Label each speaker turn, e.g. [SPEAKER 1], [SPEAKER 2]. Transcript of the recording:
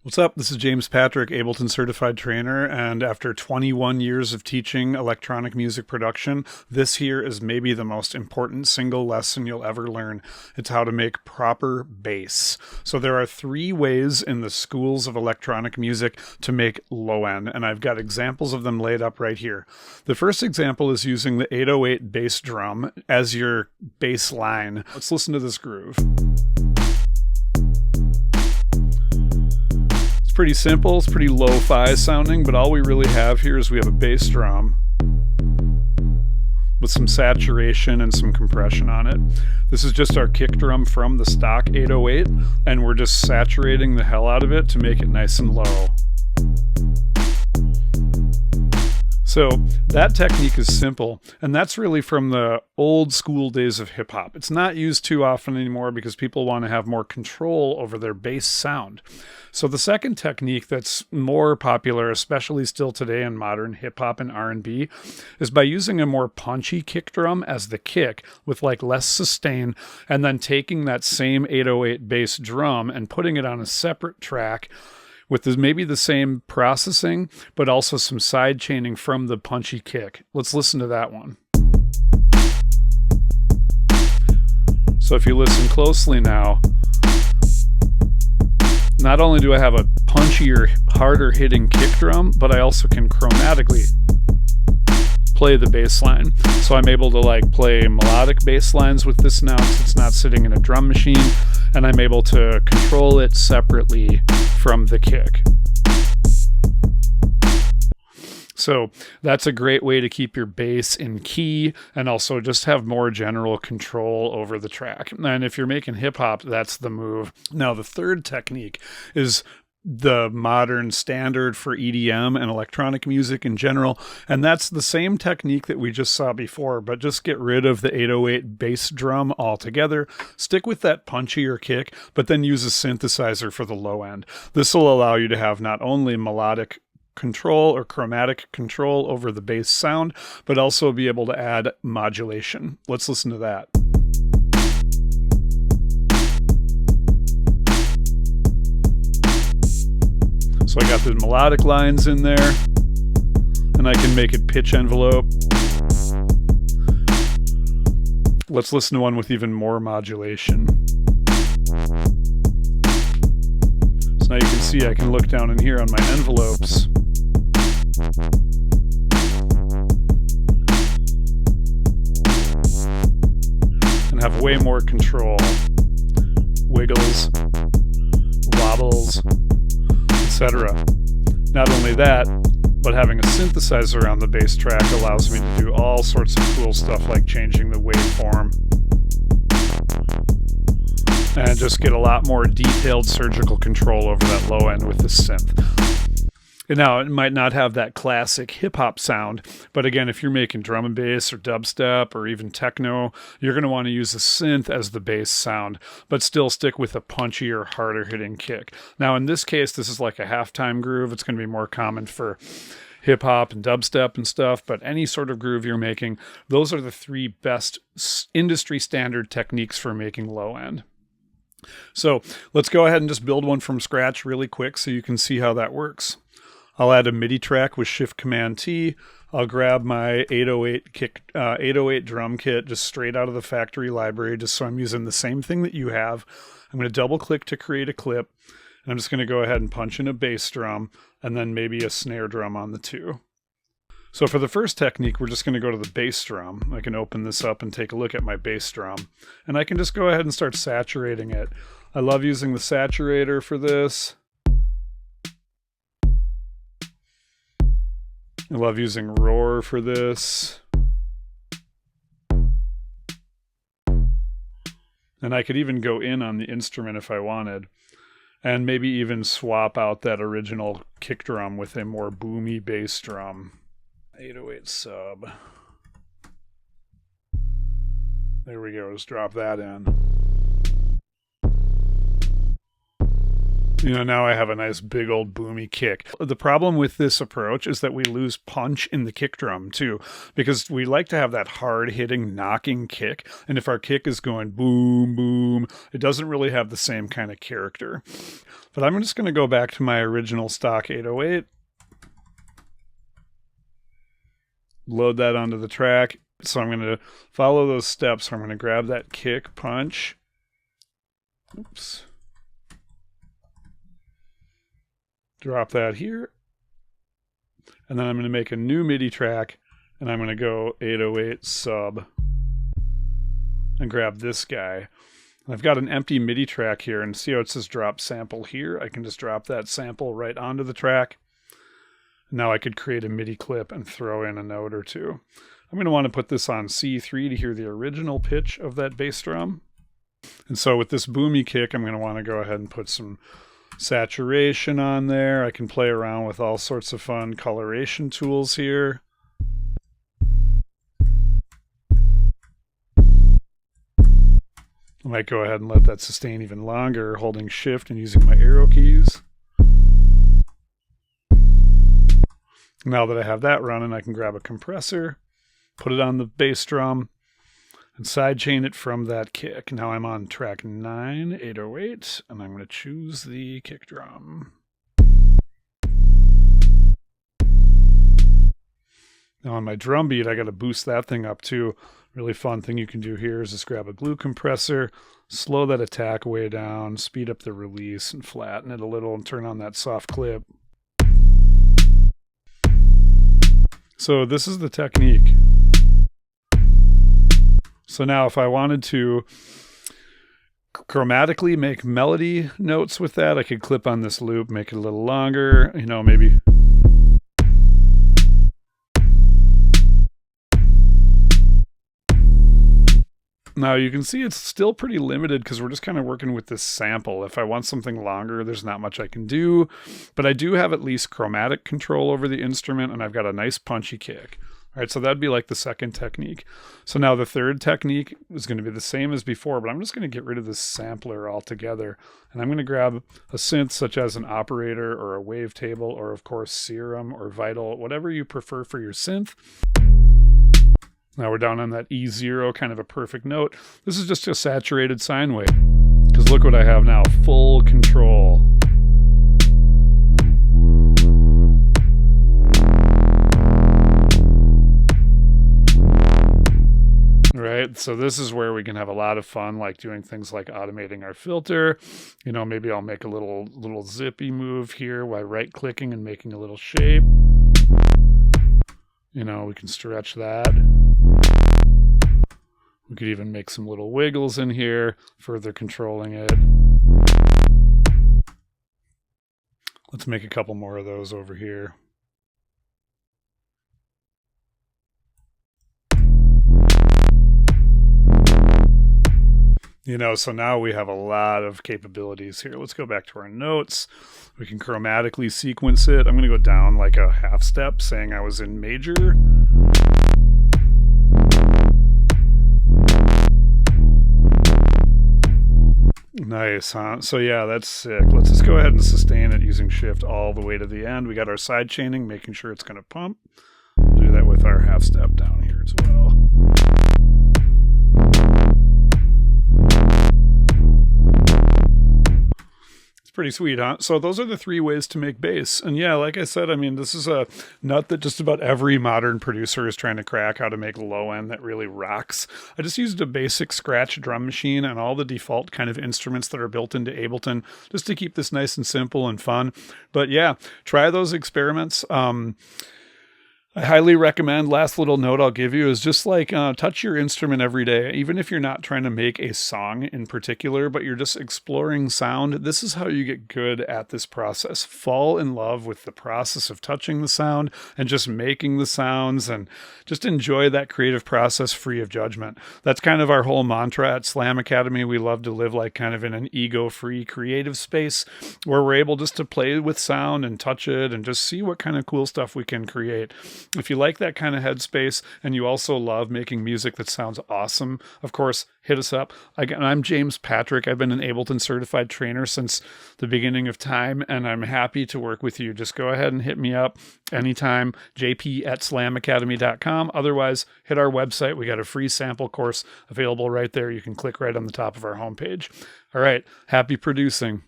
[SPEAKER 1] What's up? This is James Patrick, Ableton certified trainer, and after 21 years of teaching electronic music production, this here is maybe the most important single lesson you'll ever learn. It's how to make proper bass. So there are 3 ways in the schools of electronic music to make low end, and I've got examples of them laid up right here. The first example is using the 808 bass drum as your bass line. Let's listen to this groove. Pretty simple, it's pretty lo-fi sounding, but all we really have here is we have a bass drum with some saturation and some compression on it. This is just our kick drum from the stock 808, and we're just saturating the hell out of it to make it nice and low. So that technique is simple, and that's really from the old school days of hip hop. It's not used too often anymore because people want to have more control over their bass sound. So the second technique that's more popular, especially still today in modern hip hop and R&B, is by using a more punchy kick drum as the kick with like less sustain, and then taking that same 808 bass drum and putting it on a separate track with maybe the same processing, but also some side chaining from the punchy kick. Let's listen to that one. So if you listen closely now, not only do I have a punchier, harder hitting kick drum, but I also can chromatically play the bass line. So I'm able to like play melodic bass lines with this now because it's not sitting in a drum machine, and I'm able to control it separately from the kick. So that's a great way to keep your bass in key and also just have more general control over the track. And if you're making hip hop, that's the move. Now, the third technique is the modern standard for EDM and electronic music in general, and that's the same technique that we just saw before, but just get rid of the 808 bass drum altogether, stick with that punchier kick, but then use a synthesizer for the low end. This will allow you to have not only melodic control or chromatic control over the bass sound, but also be able to add modulation. Let's listen to that. So I got the melodic lines in there, and I can make it pitch envelope. Let's listen to one with even more modulation. So now you can see I can look down in here on my envelopes. And have way more control. Wiggles, wobbles, etc. Not only that, but having a synthesizer on the bass track allows me to do all sorts of cool stuff like changing the waveform and just get a lot more detailed surgical control over that low end with the synth. And now it might not have that classic hip hop sound, but again, if you're making drum and bass or dubstep or even techno, you're going to want to use a synth as the bass sound, but still stick with a punchier, harder hitting kick. Now in this case, this is like a halftime groove. It's going to be more common for hip hop and dubstep and stuff, but any sort of groove you're making, those are the 3 best industry standard techniques for making low end. So let's go ahead and just build one from scratch really quick so you can see how that works. I'll add a MIDI track with Shift-Command-T. I'll grab my 808 drum kit just straight out of the factory library, just so I'm using the same thing that you have. I'm going to double click to create a clip, and I'm just going to go ahead and punch in a bass drum and then maybe a snare drum on the 2. So for the first technique, we're just going to go to the bass drum. I can open this up and take a look at my bass drum, and I can just go ahead and start saturating it. I love using the saturator for this. I love using Roar for this. And I could even go in on the instrument if I wanted, and maybe even swap out that original kick drum with a more boomy bass drum. 808 sub. There we go, just drop that in. Now I have a nice big old boomy kick. The problem with this approach is that we lose punch in the kick drum too, because we like to have that hard hitting knocking kick. And if our kick is going boom, boom, it doesn't really have the same kind of character. But I'm just going to go back to my original stock 808. Load that onto the track. So I'm going to follow those steps. I'm going to grab that kick punch. Oops. Drop that here. And then I'm going to make a new MIDI track, and I'm going to go 808 sub and grab this guy. I've got an empty MIDI track here, and see how it says drop sample here? I can just drop that sample right onto the track. Now I could create a MIDI clip and throw in a note or two. I'm going to want to put this on C3 to hear the original pitch of that bass drum. And so with this boomy kick, I'm going to want to go ahead and put some saturation on there. I can play around with all sorts of fun coloration tools here. I might go ahead and let that sustain even longer, holding shift and using my arrow keys. Now that I have that running, I can grab a compressor, put it on the bass drum, and sidechain it from that kick. Now I'm on track 9, 808, and I'm going to choose the kick drum. Now on my drum beat, I got to boost that thing up too. Really fun thing you can do here is just grab a glue compressor, slow that attack way down, speed up the release, and flatten it a little, and turn on that soft clip. So this is the technique. So now if I wanted to chromatically make melody notes with that, I could clip on this loop, make it a little longer, maybe. Now you can see it's still pretty limited because we're just kind of working with this sample. If I want something longer, there's not much I can do, but I do have at least chromatic control over the instrument, and I've got a nice punchy kick. All right, so that'd be like the second technique. So now the third technique is going to be the same as before, but I'm just going to get rid of this sampler altogether. And I'm going to grab a synth such as an operator or a wavetable or, of course, Serum or Vital, whatever you prefer for your synth. Now we're down on that E0, kind of a perfect note. This is just a saturated sine wave, because look what I have now, full control. Right, so this is where we can have a lot of fun, like doing things like automating our filter. Maybe I'll make a little zippy move here while right-clicking and making a little shape. We can stretch that. We could even make some little wiggles in here, further controlling it. Let's make a couple more of those over here. So now we have a lot of capabilities here. Let's go back to our notes. We can chromatically sequence it. I'm going to go down like a half step, saying I was in major. Nice, huh? So yeah, that's sick. Let's just go ahead and sustain it using shift all the way to the end. We got our side chaining, making sure it's going to pump. We'll do that with our half step down here as well. Pretty sweet, huh? So those are the 3 ways to make bass. And yeah, like I said, this is a nut that just about every modern producer is trying to crack, how to make low end that really rocks. I just used a basic scratch drum machine and all the default kind of instruments that are built into Ableton just to keep this nice and simple and fun. But yeah, try those experiments. I highly recommend, last little note I'll give you is just like touch your instrument every day. Even if you're not trying to make a song in particular, but you're just exploring sound, this is how you get good at this process. Fall in love with the process of touching the sound and just making the sounds, and just enjoy that creative process free of judgment. That's kind of our whole mantra at Slam Academy. We love to live like kind of in an ego-free creative space where we're able just to play with sound and touch it and just see what kind of cool stuff we can create. if you like that kind of headspace and you also love making music that sounds awesome, of course, hit us up. Again, I'm James Patrick. I've been an Ableton certified trainer since the beginning of time, and I'm happy to work with you. Just go ahead and hit me up anytime, jp@slamacademy.com. Otherwise, hit our website. We got a free sample course available right there. You can click right on the top of our homepage. All right. Happy producing.